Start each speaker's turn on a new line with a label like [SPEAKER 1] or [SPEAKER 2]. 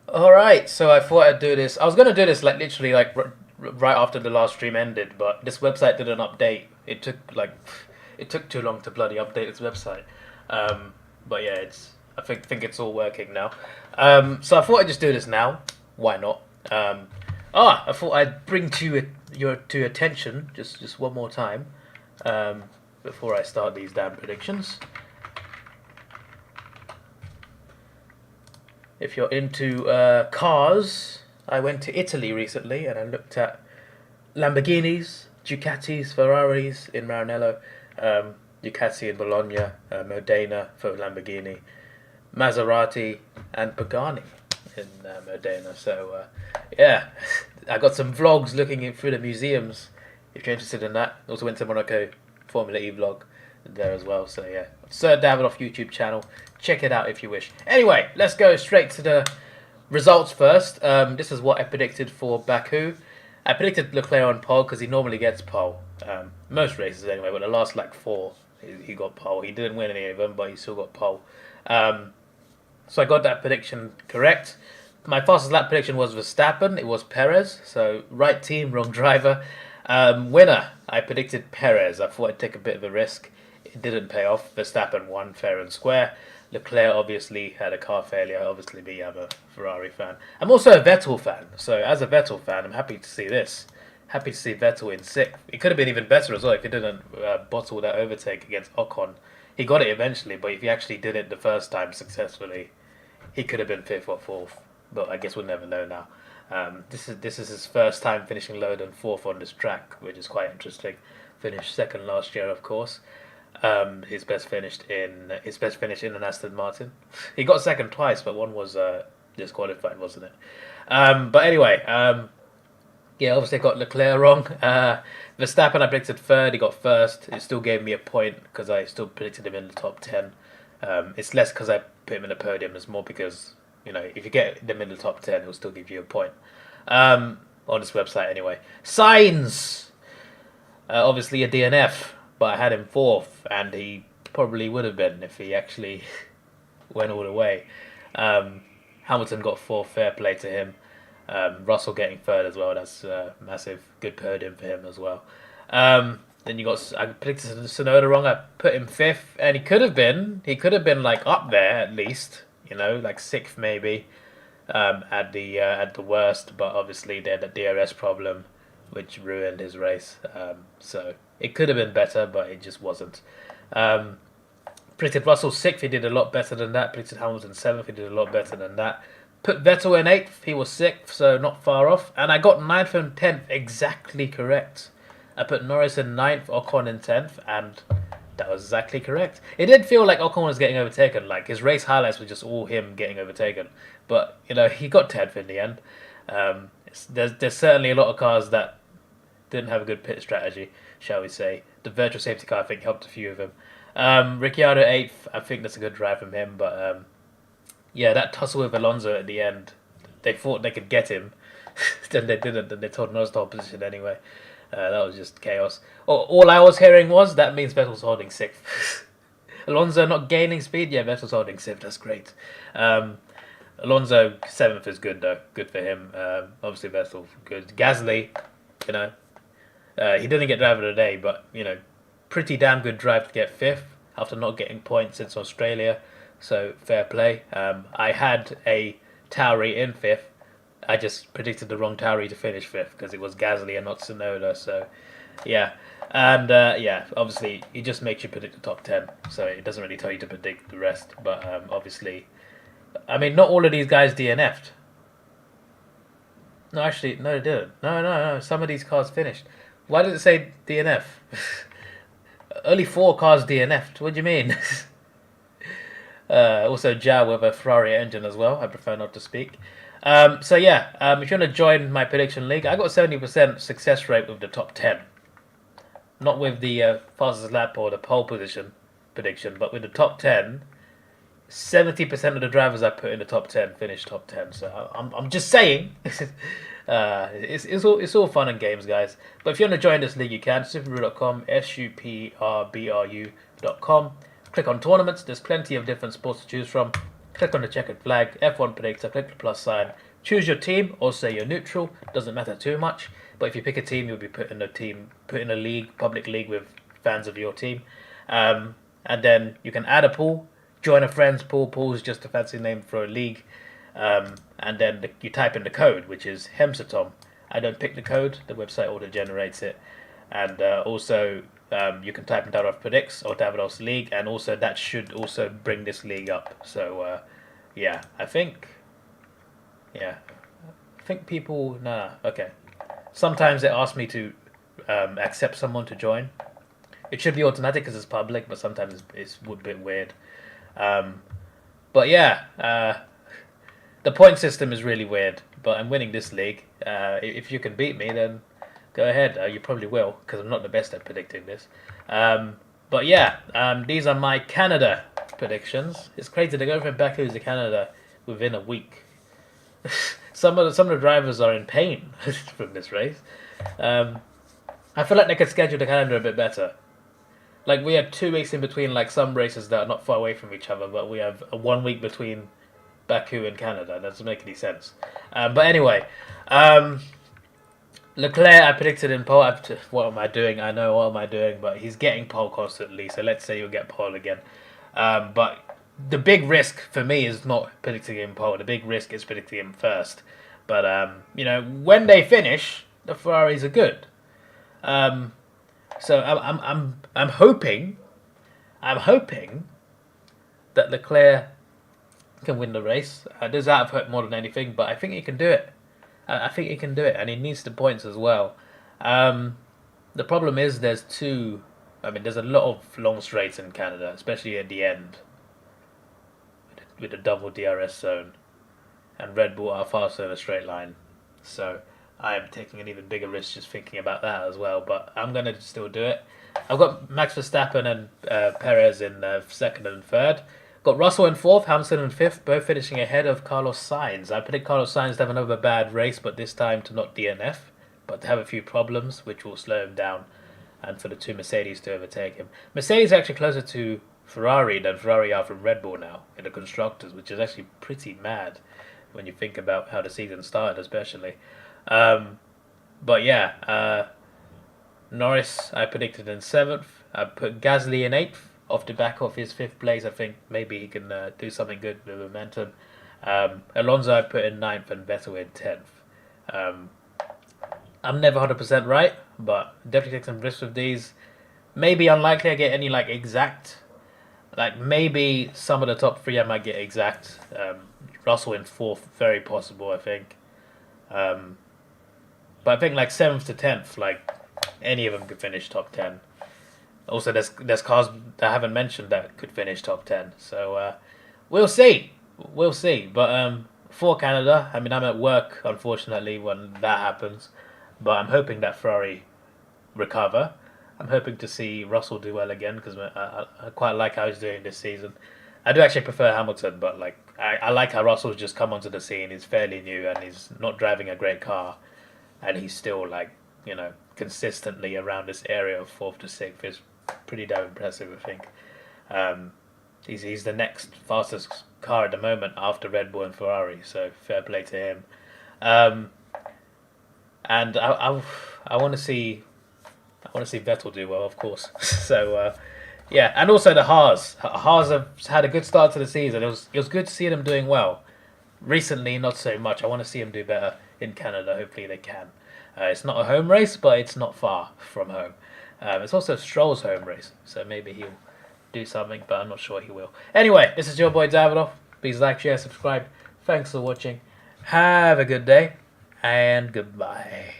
[SPEAKER 1] Alright, so I thought I'd do this. I was gonna do this like literally like right after the last stream ended, but this website didn't update. It took too long to bloody update this website. But yeah, it's I think it's all working now. So I thought I'd just do this now. Why not? I thought I'd bring to your attention just one more time before I start these damn predictions. If you're into cars, I went to Italy recently and I looked at Lamborghinis, Ducatis, Ferraris in Maranello, Ducati in Bologna, Modena for Lamborghini, Maserati, and Pagani in Modena. So, yeah, I got some vlogs looking through the museums if you're interested in that. Also went to Monaco Formula E vlog there as well. So, yeah, Sir Davidoff YouTube channel. Check it out if you wish. Anyway, let's go straight to the results first. This is what I predicted for Baku. I predicted Leclerc on pole because he normally gets pole. Most races anyway, but the last like four, he got pole. He didn't win any of them, but he still got pole. So I got that prediction correct. My fastest lap prediction was Verstappen. It was Perez. So right team, wrong driver. Winner, I predicted Perez. I thought I'd take a bit of a risk. It didn't pay off. Verstappen won fair and square. Leclerc obviously had a car failure. Obviously, me, I'm a Ferrari fan. I'm also a Vettel fan. So as a Vettel fan, I'm happy to see this. Happy to see Vettel in sixth. It could have been even better as well if he didn't bottle that overtake against Ocon. He got it eventually, but if he actually did it the first time successfully, he could have been fifth or fourth. But I guess we'll never know now. This is his first time finishing lower than fourth on this track, which is quite interesting. Finished second last year, of course. His best finish in an Aston Martin. He got second twice, but one was disqualified, wasn't it? But anyway, yeah, obviously I got Leclerc wrong. Verstappen I predicted third. He got first. It still gave me a point because I still predicted him in the top 10. It's less because I put him in the podium. It's more because if you get them in the top 10, it'll still give you a point. On this website anyway. Signs. Obviously a DNF. But I had him fourth, and he probably would have been if he actually went all the way. Hamilton got fourth, fair play to him. Russell getting third as well, that's massive. Good podium for him as well. Then I predicted Tsunoda wrong, I put him fifth, and he could have been like up there at least, like sixth maybe, at the worst, but obviously they had the DRS problem, which ruined his race. So it could have been better, but it just wasn't. Predicted Russell sixth, he did a lot better than that. Predicted Hamilton seventh, he did a lot better than that. Put Vettel in eighth, he was sixth, so not far off. And I got ninth and 10th exactly correct. I put Norris in ninth, Ocon in 10th, and that was exactly correct. It did feel like Ocon was getting overtaken. Like his race highlights were just all him getting overtaken. But, he got 10th in the end. There's certainly a lot of cars that didn't have a good pit strategy, shall we say. The virtual safety car, I think, helped a few of them. Ricciardo 8th, I think that's a good drive from him. But, yeah, that tussle with Alonso at the end, they thought they could get him. Then they didn't, and they told Norris to hold position anyway. That was just chaos. All I was hearing was, that means Vettel's holding 6th. Alonso not gaining speed? Yeah, Vettel's holding 6th, that's great. Alonso 7th is good, though. Good for him. Obviously, Vettel, good. Gasly, he didn't get driver of the day, but pretty damn good drive to get 5th after not getting points since Australia. So fair play. I had a Tauri in 5th. I just predicted the wrong Tauri to finish 5th because it was Gasly and not Tsunoda. So yeah, and yeah, obviously it just makes you predict the top 10. So it doesn't really tell you to predict the rest. But obviously, I mean, not all of these guys DNF'd. No, actually, no, they didn't. No. Some of these cars finished. Why did it say DNF? Only 4 cars DNF'd. What do you mean? Also, Zhao with a Ferrari engine as well. I prefer not to speak. So yeah, if you want to join my prediction league, I got 70% success rate with the top 10. Not with the fastest lap or the pole position prediction, but with the top 10, 70% of the drivers I put in the top 10 finished top 10. So I'm just saying, it's all fun and games, guys. But if you want to join this league, you can. Superbrew.com, SUPRBRU.com. Click on tournaments. There's plenty of different sports to choose from. click on the checkered flag, F1 predictor, click the plus sign, choose your team, or say you're neutral, doesn't matter too much, but if you pick a team, you'll be put in a league, public league with fans of your team. And then you can add a pool, join a friend's pool. Pool is just a fancy name for a league. And then you type in the code, which is Hemsatom. I don't pick the code, the website auto generates it. And also you can type in Davidoff Predicts or Davidoff's League, and also that should also bring this league up. So yeah, I think people, okay. Sometimes they ask me to accept someone to join. It should be automatic because it's public, but sometimes it's a bit weird. But yeah, the point system is really weird, but I'm winning this league. If you can beat me, then go ahead. You probably will, because I'm not the best at predicting this. But yeah, these are my Canada predictions. It's crazy to go from Baku to Canada within a week. Some of the drivers are in pain from this race. I feel like they could schedule the calendar a bit better. Like, we had 2 weeks in between, like, some races that are not far away from each other, but we have 1 week between Baku and Canada. That doesn't make any sense. But anyway, Leclerc, I predicted in pole. What am I doing? I know what am I doing, but he's getting pole constantly, so let's say he'll get pole again. But the big risk for me is not predicting him pole. The big risk is predicting him first. But, you know, when they finish, the Ferraris are good. So I'm hoping that Leclerc can win the race. Does that have hurt more than anything? But I think he can do it. I think he can do it, and he needs the points as well. The problem is there's a lot of long straights in Canada, especially at the end with the double DRS zone, and Red Bull are faster in a straight line. So I am taking an even bigger risk just thinking about that as well, but I'm going to still do it. I've got Max Verstappen and Perez in second and third. Got Russell in fourth, Hamilton in fifth, both finishing ahead of Carlos Sainz. I predict Carlos Sainz to have another bad race, but this time to not DNF, but to have a few problems, which will slow him down, and for the two Mercedes to overtake him. Mercedes are actually closer to Ferrari than Ferrari are from Red Bull now in the constructors, which is actually pretty mad when you think about how the season started, especially. But yeah, Norris I predicted in 7th. I put Gasly in 8th off the back of his 5th place. I think maybe he can do something good with momentum. Alonso I put in 9th and Vettel in 10th. I'm never 100% right, but definitely take some risks with these. Maybe unlikely I get any like exact. Like maybe some of the top 3 I might get exact. Russell in 4th, very possible I think. But I think like 7th to 10th, like any of them could finish top 10. Also, there's cars that I haven't mentioned that could finish top 10. So we'll see. We'll see. But for Canada, I mean, I'm at work, unfortunately, when that happens. But I'm hoping that Ferrari recover. I'm hoping to see Russell do well again, because I quite like how he's doing this season. I do actually prefer Hamilton, but like I like how Russell's just come onto the scene. He's fairly new and he's not driving a great car. And he's still, like, you know, consistently around this area of 4th to 6th. Is pretty damn impressive, I think. He's the next fastest car at the moment after Red Bull and Ferrari, so fair play to him. And I want to see Vettel do well, of course. So yeah, and also the Haas. Haas have had a good start to the season. It was good to see them doing well. Recently, not so much. I want to see them do better in Canada. Hopefully they can. It's not a home race, but it's not far from home. It's also Stroll's home race, so maybe he'll do something, but I'm not sure he will. Anyway, this is your boy Davidoff. Please like, share, subscribe. Thanks for watching. Have a good day, and goodbye.